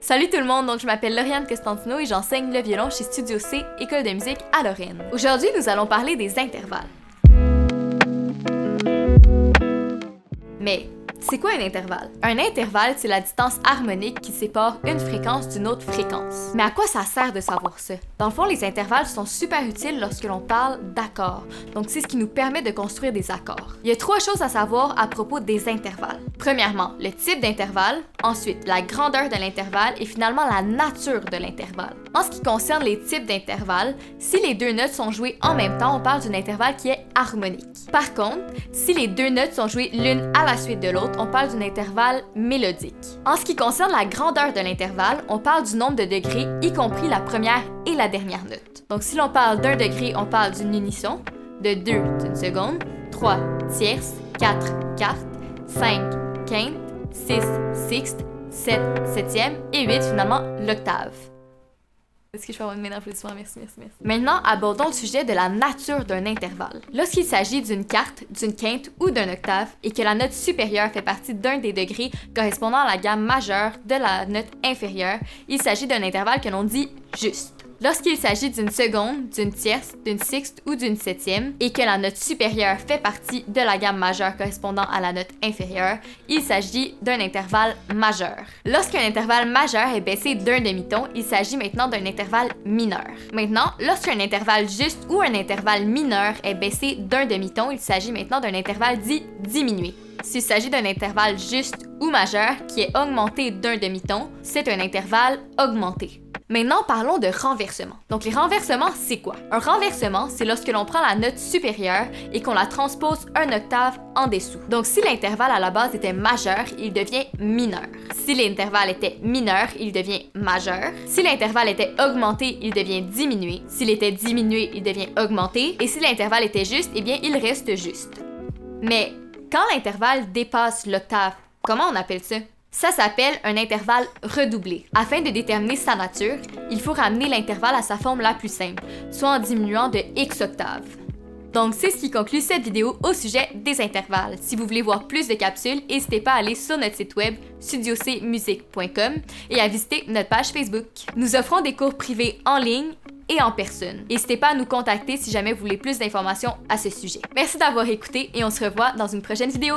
Salut tout le monde, donc je m'appelle Lauriane Costantino et j'enseigne le violon chez Studio C, école de musique à Lorraine. Aujourd'hui, nous allons parler des intervalles. Mais c'est quoi un intervalle? Un intervalle, c'est la distance harmonique qui sépare une fréquence d'une autre fréquence. Mais à quoi ça sert de savoir ça? Dans le fond, les intervalles sont super utiles lorsque l'on parle d'accords. Donc, c'est ce qui nous permet de construire des accords. Il y a 3 choses à savoir à propos des intervalles. Premièrement, le type d'intervalle, ensuite la grandeur de l'intervalle et finalement la nature de l'intervalle. En ce qui concerne les types d'intervalles, si les 2 notes sont jouées en même temps, on parle d'un intervalle qui est harmonique. Par contre, si les 2 notes sont jouées l'une à la suite de l'autre, on parle d'un intervalle mélodique. En ce qui concerne la grandeur de l'intervalle, on parle du nombre de degrés, y compris la première et la dernière note. Donc si l'on parle d'1 degré, on parle d'une unisson, de 2 d'une seconde, 3 tierces, 4 quartes, 5 quintes, 6 sixtes, 7 septièmes et 8 finalement l'octave. Est-ce que je peux avoir une main d'applaudissement? Merci. Maintenant, abordons le sujet de la nature d'un intervalle. Lorsqu'il s'agit d'une quarte, d'une quinte ou d'un octave et que la note supérieure fait partie d'un des degrés correspondant à la gamme majeure de la note inférieure, il s'agit d'un intervalle que l'on dit juste. Lorsqu'il s'agit d'une seconde, d'une tierce, d'une sixte ou d'une septième et que la note supérieure fait partie de la gamme majeure correspondant à la note inférieure, il s'agit d'un intervalle majeur. Lorsqu'un intervalle majeur est baissé d'un demi-ton, il s'agit maintenant d'un intervalle mineur. Maintenant, lorsqu'un intervalle juste ou un intervalle mineur est baissé d'un demi-ton, il s'agit maintenant d'un intervalle dit diminué. S'il s'agit d'un intervalle juste ou majeur qui est augmenté d'un demi-ton, c'est un intervalle augmenté. Maintenant, parlons de renversement. Donc, les renversements, c'est quoi? Un renversement, c'est lorsque l'on prend la note supérieure et qu'on la transpose un octave en dessous. Donc, si l'intervalle à la base était majeur, il devient mineur. Si l'intervalle était mineur, il devient majeur. Si l'intervalle était augmenté, il devient diminué. S'il était diminué, il devient augmenté. Et si l'intervalle était juste, eh bien, il reste juste. Mais quand l'intervalle dépasse l'octave, comment on appelle ça? Ça s'appelle un intervalle redoublé. Afin de déterminer sa nature, il faut ramener l'intervalle à sa forme la plus simple, soit en diminuant de X octaves. Donc c'est ce qui conclut cette vidéo au sujet des intervalles. Si vous voulez voir plus de capsules, n'hésitez pas à aller sur notre site web studiocmusique.com et à visiter notre page Facebook. Nous offrons des cours privés en ligne et en personne. N'hésitez pas à nous contacter si jamais vous voulez plus d'informations à ce sujet. Merci d'avoir écouté et on se revoit dans une prochaine vidéo.